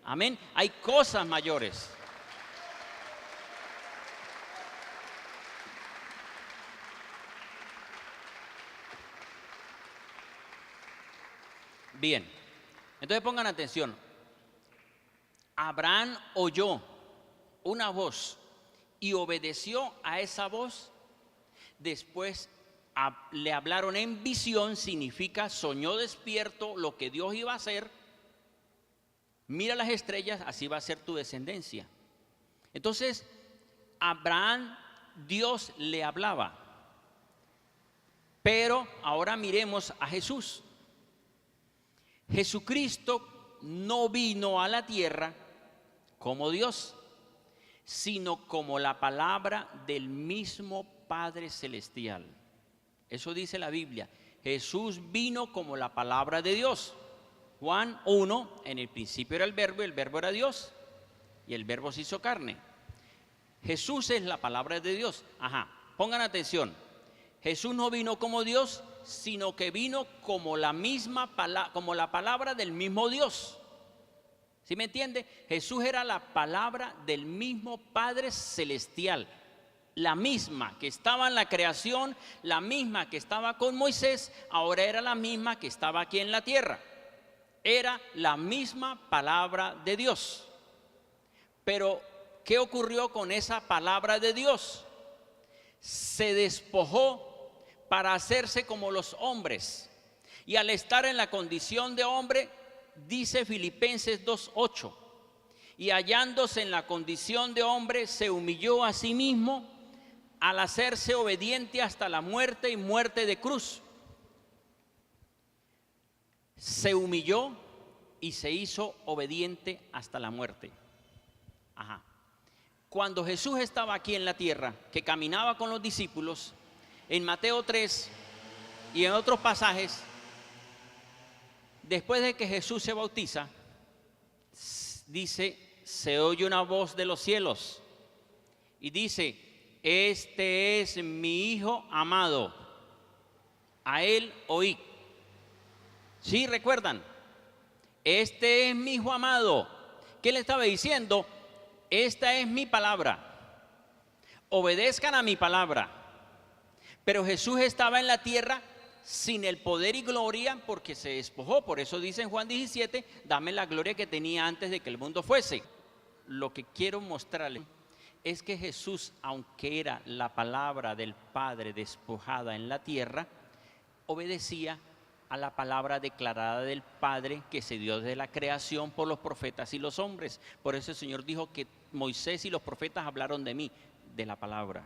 Amén. Hay cosas mayores. Bien, entonces pongan atención. Abraham oyó una voz y obedeció a esa voz. Después le hablaron en visión, significa soñó despierto lo que Dios iba a hacer. Mira las estrellas, así va a ser tu descendencia. Entonces, Abraham, Dios le hablaba. Pero ahora miremos a Jesús. Jesucristo no vino a la tierra como Dios, sino como la palabra del mismo Padre Celestial. Eso dice la Biblia. Jesús vino como la palabra de Dios. Juan 1, en el principio era el verbo era Dios, y el verbo se hizo carne. Jesús es la palabra de Dios. Ajá, pongan atención. Jesús no vino como Dios, sino que vino como la misma como la palabra del mismo Dios. ¿Sí me entiende? Jesús era la palabra del mismo Padre Celestial. La misma que estaba en la creación, la misma que estaba con Moisés, ahora era la misma que estaba aquí en la tierra. Era la misma palabra de Dios. Pero, ¿qué ocurrió con esa palabra de Dios? Se despojó para hacerse como los hombres. Y al estar en la condición de hombre, dice Filipenses 2:8, y hallándose en la condición de hombre, se humilló a sí mismo al hacerse obediente hasta la muerte y muerte de cruz. Se humilló y se hizo obediente hasta la muerte. Ajá. Cuando Jesús estaba aquí en la tierra, que caminaba con los discípulos, en Mateo 3 y en otros pasajes, después de que Jesús se bautiza, dice, se oye una voz de los cielos y dice, este es mi Hijo amado, a él oí. ¿Sí recuerdan? Este es mi Hijo amado. ¿Qué le estaba diciendo? Esta es mi palabra. Obedezcan a mi palabra. Pero Jesús estaba en la tierra sin el poder y gloria porque se despojó. Por eso dice en Juan 17, dame la gloria que tenía antes de que el mundo fuese. Lo que quiero mostrarles es que Jesús, aunque era la palabra del Padre despojada en la tierra, obedecía a la palabra declarada del Padre que se dio desde la creación por los profetas y los hombres. Por eso el Señor dijo que Moisés y los profetas hablaron de mí, de la palabra.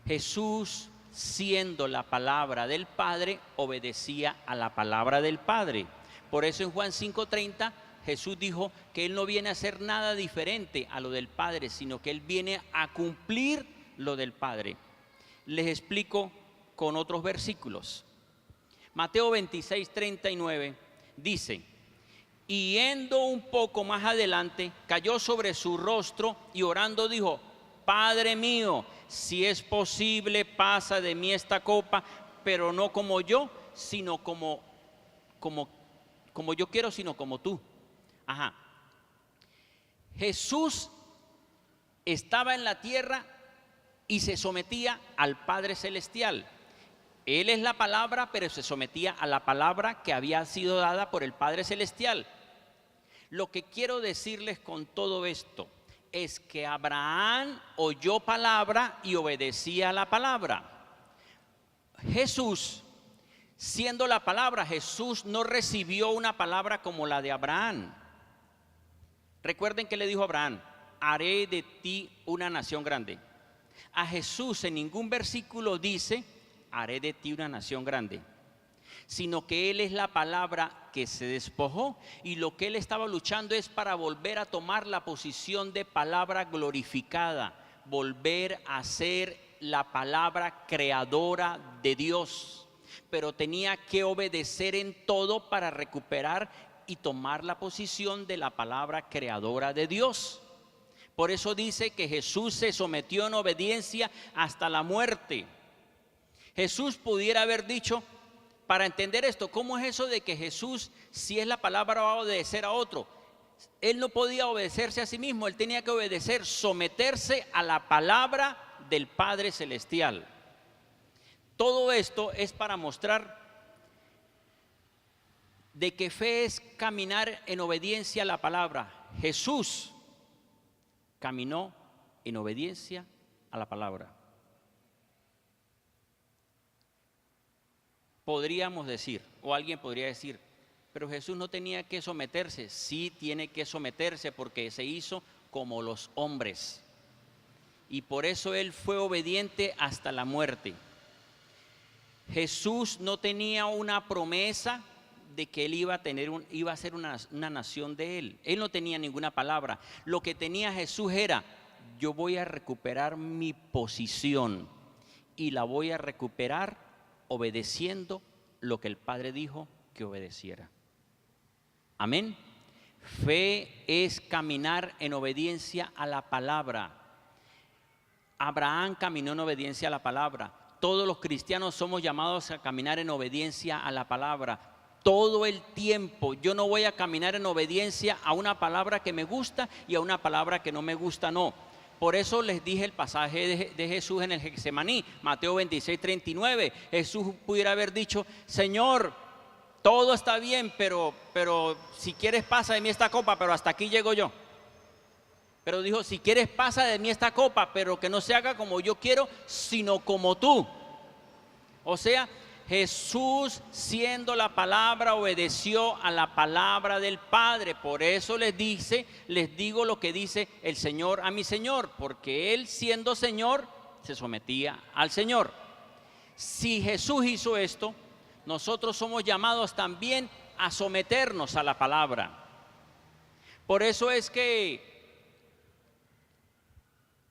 Jesús, siendo la palabra del Padre, obedecía a la palabra del Padre. Por eso en Juan 5:30 Jesús dijo que Él no viene a hacer nada diferente a lo del Padre, sino que Él viene a cumplir lo del Padre. Les explico con otros versículos. Mateo 26:39 dice, y yendo un poco más adelante, cayó sobre su rostro y orando dijo, Padre mío, si es posible, pasa de mí esta copa, pero no como yo, sino como yo quiero, sino como tú. Ajá. Jesús estaba en la tierra y se sometía al Padre Celestial. Él es la palabra, pero se sometía a la palabra que había sido dada por el Padre Celestial. Lo que quiero decirles con todo esto es que Abraham oyó palabra y obedecía a la palabra. Jesús, siendo la palabra, Jesús no recibió una palabra como la de Abraham. Recuerden que le dijo a Abraham, haré de ti una nación grande. A Jesús en ningún versículo dice, haré de ti una nación grande, sino que Él es la palabra que se despojó y lo que Él estaba luchando es para volver a tomar la posición de palabra glorificada, volver a ser la palabra creadora de Dios, pero tenía que obedecer en todo para recuperar y tomar la posición de la palabra creadora de Dios. Por eso dice que Jesús se sometió en obediencia hasta la muerte. Jesús pudiera haber dicho, para entender esto, ¿cómo es eso de que Jesús, si es la palabra, va a obedecer a otro? Él no podía obedecerse a sí mismo, él tenía que obedecer, someterse a la palabra del Padre Celestial. Todo esto es para mostrar de que fe es caminar en obediencia a la palabra. Jesús caminó en obediencia a la palabra. Podríamos decir, o alguien podría decir, pero Jesús no tenía que someterse. Sí tiene que someterse porque se hizo como los hombres. Y por eso Él fue obediente hasta la muerte. Jesús no tenía una promesa de que Él iba a ser una nación de Él. Él no tenía ninguna palabra. Lo que tenía Jesús era, yo voy a recuperar mi posición y la voy a recuperar obedeciendo lo que el Padre dijo que obedeciera. Amén. Fe es caminar en obediencia a la palabra. Abraham caminó en obediencia a la palabra. Todos los cristianos somos llamados a caminar en obediencia a la palabra. Todo el tiempo. Yo no voy a caminar en obediencia a una palabra que me gusta y a una palabra que no me gusta, no. Por eso les dije el pasaje de Jesús en el Getsemaní, Mateo 26:39. Jesús pudiera haber dicho, Señor, todo está bien, pero si quieres pasa de mí esta copa, pero hasta aquí llego yo. Pero dijo, si quieres pasa de mí esta copa, pero que no se haga como yo quiero, sino como tú. O sea, Jesús, siendo la palabra, obedeció a la palabra del Padre. Por eso les digo lo que dice el Señor a mi Señor, porque Él, siendo Señor, se sometía al Señor. Si Jesús hizo esto, nosotros somos llamados también a someternos a la palabra. Por eso es que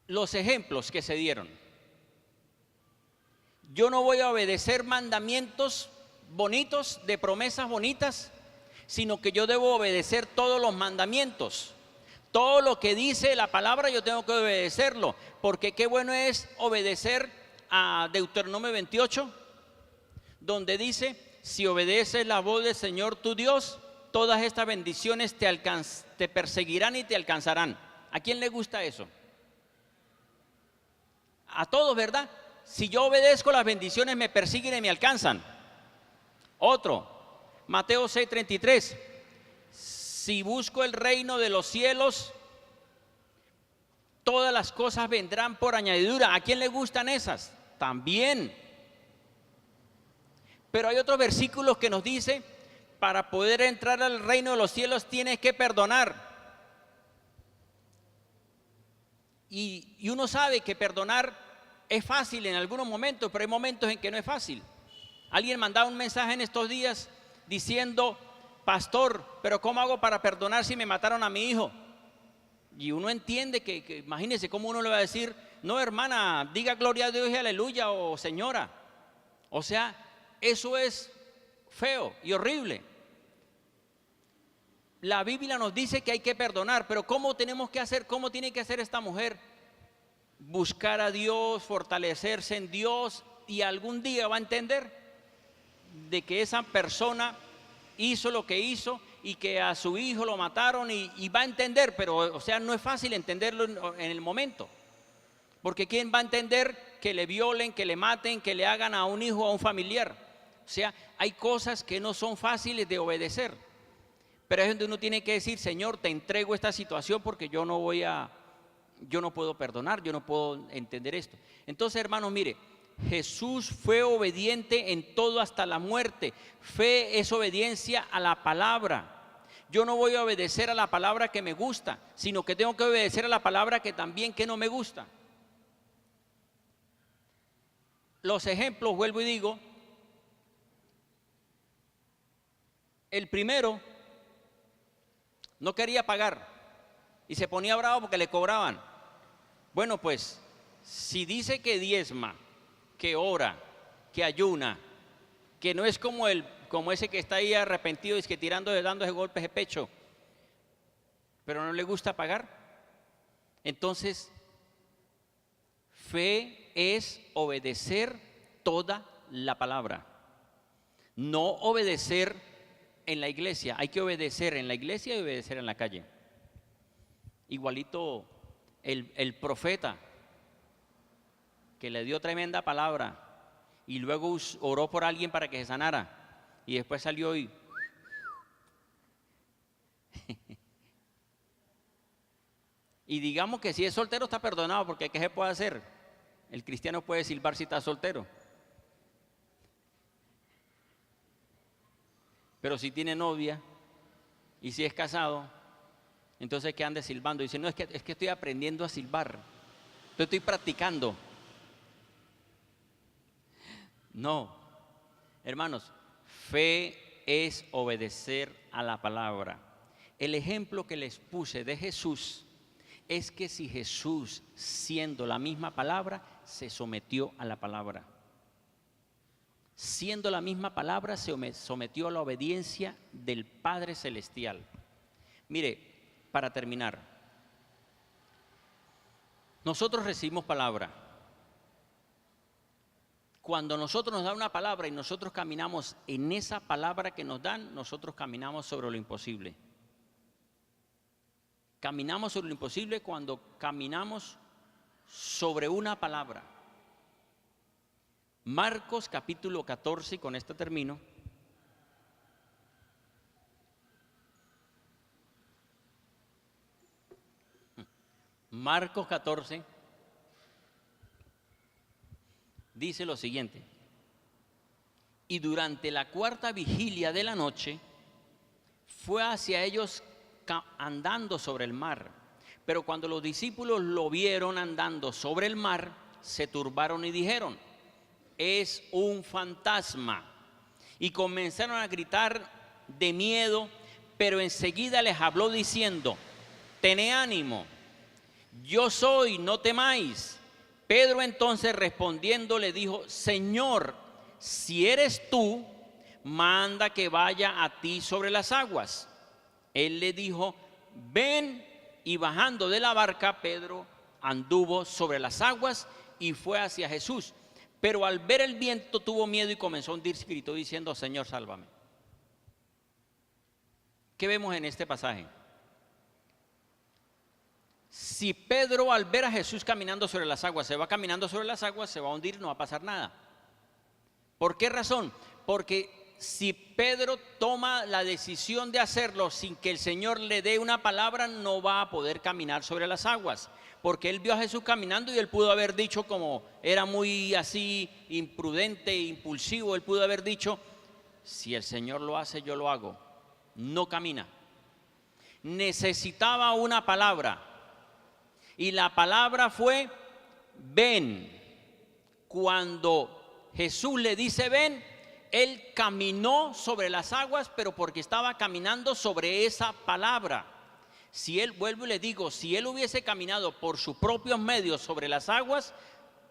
los ejemplos que se dieron, yo no voy a obedecer mandamientos bonitos, de promesas bonitas, sino que yo debo obedecer todos los mandamientos. Todo lo que dice la palabra yo tengo que obedecerlo, porque qué bueno es obedecer a Deuteronomio 28, donde dice, si obedeces la voz del Señor tu Dios, todas estas bendiciones te perseguirán y te alcanzarán. ¿A quién le gusta eso? A todos, ¿verdad? Si yo obedezco, las bendiciones me persiguen y me alcanzan. Otro, Mateo 6:33. Si busco el reino de los cielos, todas las cosas vendrán por añadidura. ¿A quién le gustan esas? También. Pero hay otros versículos que nos dice, para poder entrar al reino de los cielos tienes que perdonar. Y uno sabe que perdonar es fácil en algunos momentos, pero hay momentos en que no es fácil. Alguien mandaba un mensaje en estos días diciendo, pastor, pero ¿cómo hago para perdonar si me mataron a mi hijo? Y uno entiende que imagínese cómo uno le va a decir, no hermana, diga gloria a Dios y aleluya, o señora. O sea, eso es feo y horrible. La Biblia nos dice que hay que perdonar, pero ¿cómo tenemos que hacer? ¿Cómo tiene que hacer esta mujer? Buscar a Dios, fortalecerse en Dios, y algún día va a entender de que esa persona hizo lo que hizo y que a su hijo lo mataron, y va a entender, pero o sea, no es fácil entenderlo en el momento, porque ¿quién va a entender que le violen, que le maten, que le hagan a un hijo o a un familiar? O sea, hay cosas que no son fáciles de obedecer, pero es donde uno tiene que decir, Señor, te entrego esta situación porque yo no puedo perdonar, yo no puedo entender esto. Entonces, hermanos, mire, Jesús fue obediente en todo hasta la muerte. Fe es obediencia a la palabra. Yo no voy a obedecer a la palabra que me gusta, sino que tengo que obedecer a la palabra que no me gusta. Los ejemplos, vuelvo y digo, el primero no quería pagar y se ponía bravo porque le cobraban. Bueno, pues, si dice que diezma, que ora, que ayuna, que no es como ese que está ahí arrepentido y es que dándose golpes de pecho, pero no le gusta pagar, Entonces, fe es obedecer toda la palabra. No obedecer en la iglesia. Hay que obedecer en la iglesia y obedecer en la calle. Igualito el profeta que le dio tremenda palabra y luego oró por alguien para que se sanara y después salió y y digamos que si es soltero está perdonado, porque ¿qué se puede hacer? El cristiano puede silbar si está soltero, pero si tiene novia y si es casado, entonces que ande silbando. Dice, no, es que estoy aprendiendo a silbar, estoy practicando. No, hermanos, fe es obedecer a la palabra. El ejemplo que les puse de Jesús es que si Jesús, siendo la misma palabra, se sometió a la palabra. Siendo la misma palabra, se sometió a la obediencia del Padre Celestial. Mire, para terminar, nosotros recibimos palabra. Cuando nosotros nos dan una palabra y nosotros caminamos en esa palabra que nos dan, nosotros caminamos sobre lo imposible. Caminamos sobre lo imposible cuando caminamos sobre una palabra. Marcos capítulo 14, y con esto termino. Marcos 14 dice lo siguiente: y durante la cuarta vigilia de la noche fue hacia ellos andando sobre el mar, pero cuando los discípulos lo vieron andando sobre el mar, se turbaron y dijeron, es un fantasma, y comenzaron a gritar de miedo, pero enseguida les habló diciendo, tened ánimo, yo soy, no temáis. Pedro entonces respondiendo le dijo, Señor, si eres tú, manda que vaya a ti sobre las aguas. Él le dijo, ven, y bajando de la barca, Pedro anduvo sobre las aguas y fue hacia Jesús. Pero al ver el viento tuvo miedo y comenzó a hundirse y gritó diciendo, Señor, sálvame. ¿Qué vemos en este pasaje? Si Pedro al ver a Jesús caminando sobre las aguas, se va caminando sobre las aguas, se va a hundir, no va a pasar nada. ¿Por qué razón? Porque si Pedro toma la decisión de hacerlo sin que el Señor le dé una palabra, no va a poder caminar sobre las aguas. Porque él vio a Jesús caminando y él pudo haber dicho, como era muy así imprudente e impulsivo, él pudo haber dicho, si el Señor lo hace, yo lo hago. No camina. Necesitaba una palabra. Y la palabra fue, ven. Cuando Jesús le dice, ven, él caminó sobre las aguas, pero porque estaba caminando sobre esa palabra. Si él, vuelvo y le digo, si él hubiese caminado por sus propios medios sobre las aguas,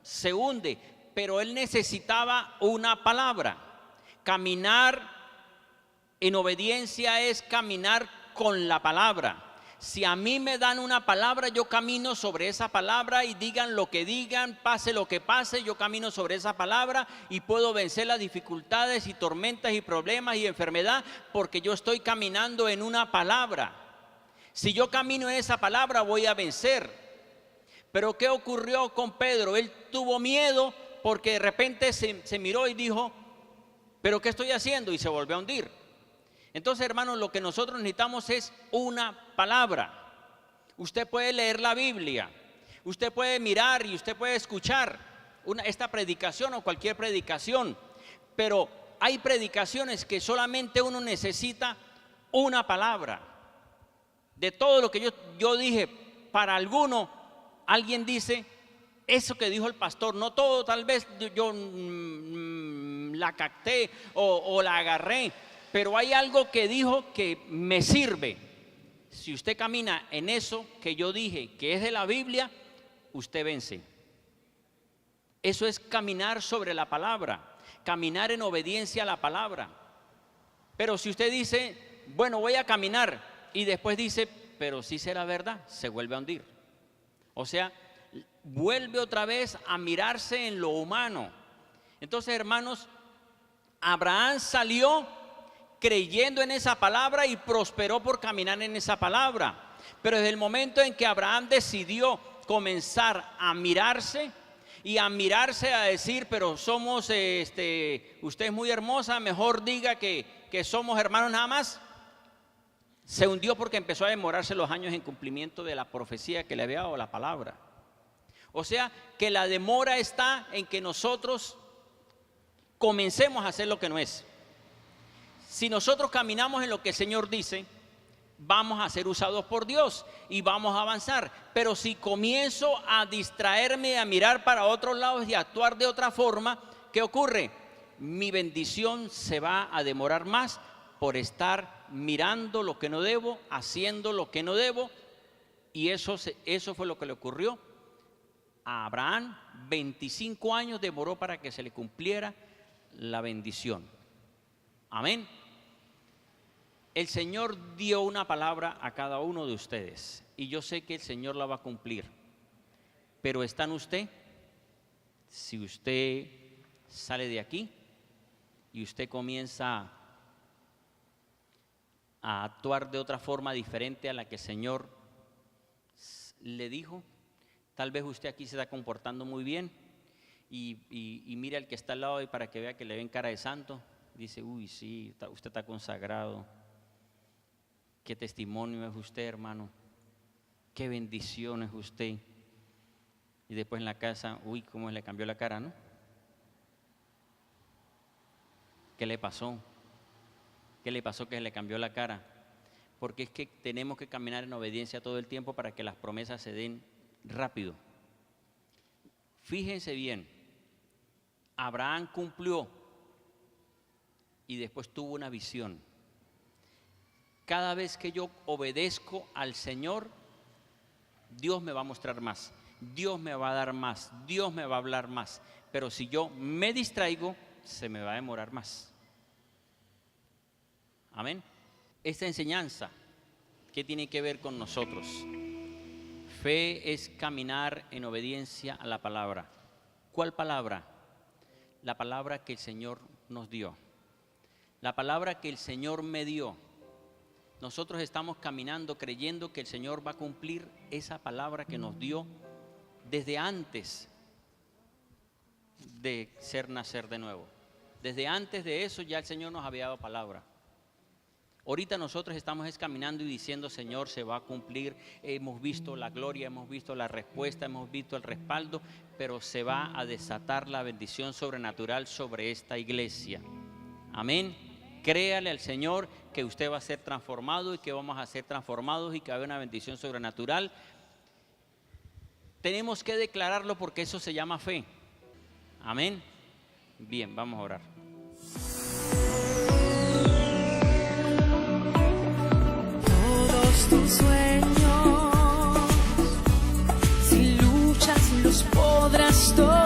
se hunde. Pero él necesitaba una palabra. Caminar en obediencia es caminar con la palabra. Si a mí me dan una palabra, yo camino sobre esa palabra y digan lo que digan, pase lo que pase, yo camino sobre esa palabra y puedo vencer las dificultades y tormentas y problemas y enfermedad porque yo estoy caminando en una palabra. Si yo camino en esa palabra, voy a vencer. Pero ¿qué ocurrió con Pedro? Él tuvo miedo porque de repente se miró y dijo, ¿pero qué estoy haciendo? Y se volvió a hundir. Entonces, hermanos, lo que nosotros necesitamos es una palabra. Usted puede leer la Biblia, usted puede mirar y usted puede escuchar esta predicación o cualquier predicación, pero hay predicaciones que solamente uno necesita una palabra. De todo lo que yo dije, para alguno, alguien dice, eso que dijo el pastor, no todo, tal vez yo la capté o la agarré, pero hay algo que dijo que me sirve. Si usted camina en eso que yo dije, que es de la Biblia, usted vence. Eso es caminar sobre la palabra, caminar en obediencia a la palabra. Pero si usted dice, bueno, voy a caminar, y después dice, pero sí será verdad, se vuelve a hundir. O sea, vuelve otra vez a mirarse en lo humano. Entonces, hermanos, Abraham salió creyendo en esa palabra y prosperó por caminar en esa palabra. Pero desde el momento en que Abraham decidió comenzar a mirarse y a decir, pero somos, usted es muy hermosa, mejor diga que somos hermanos nada más, se hundió porque empezó a demorarse los años en cumplimiento de la profecía que le había dado la palabra. O sea, que la demora está en que nosotros comencemos a hacer lo que no es. Si nosotros caminamos en lo que el Señor dice, vamos a ser usados por Dios y vamos a avanzar. Pero si comienzo a distraerme, a mirar para otros lados y a actuar de otra forma, ¿qué ocurre? Mi bendición se va a demorar más por estar mirando lo que no debo, haciendo lo que no debo. Y eso fue lo que le ocurrió a Abraham. 25 años demoró para que se le cumpliera la bendición. Amén. El Señor dio una palabra a cada uno de ustedes y yo sé que el Señor la va a cumplir, pero está en usted. Si usted sale de aquí y usted comienza a actuar de otra forma diferente a la que el Señor le dijo, tal vez usted aquí se está comportando muy bien y mira al que está al lado y para que vea que le ven cara de santo, dice, uy, sí, usted está consagrado. Qué testimonio es usted, hermano. Qué bendición es usted. Y después en la casa, uy, cómo le cambió la cara, ¿no? ¿Qué le pasó? ¿Qué le pasó que le cambió la cara? Porque es que tenemos que caminar en obediencia todo el tiempo para que las promesas se den rápido. Fíjense bien, Abraham cumplió y después tuvo una visión. Cada vez que yo obedezco al Señor, Dios me va a mostrar más, Dios me va a dar más, Dios me va a hablar más. Pero si yo me distraigo, se me va a demorar más. Amén. Esta enseñanza, ¿qué tiene que ver con nosotros? Fe es caminar en obediencia a la palabra. ¿Cuál palabra? La palabra que el Señor nos dio. La palabra que el Señor me dio. Nosotros estamos caminando creyendo que el Señor va a cumplir esa palabra que nos dio desde antes de nacer de nuevo. Desde antes de eso ya el Señor nos había dado palabra. Ahorita nosotros estamos caminando y diciendo, Señor, se va a cumplir. Hemos visto la gloria, hemos visto la respuesta, hemos visto el respaldo, pero se va a desatar la bendición sobrenatural sobre esta iglesia. Amén. Créale al Señor que usted va a ser transformado y que vamos a ser transformados y que va a haber una bendición sobrenatural. Tenemos que declararlo porque eso se llama fe. Amén. Bien, vamos a orar. Todos tus sueños, si luchas los podrás todos.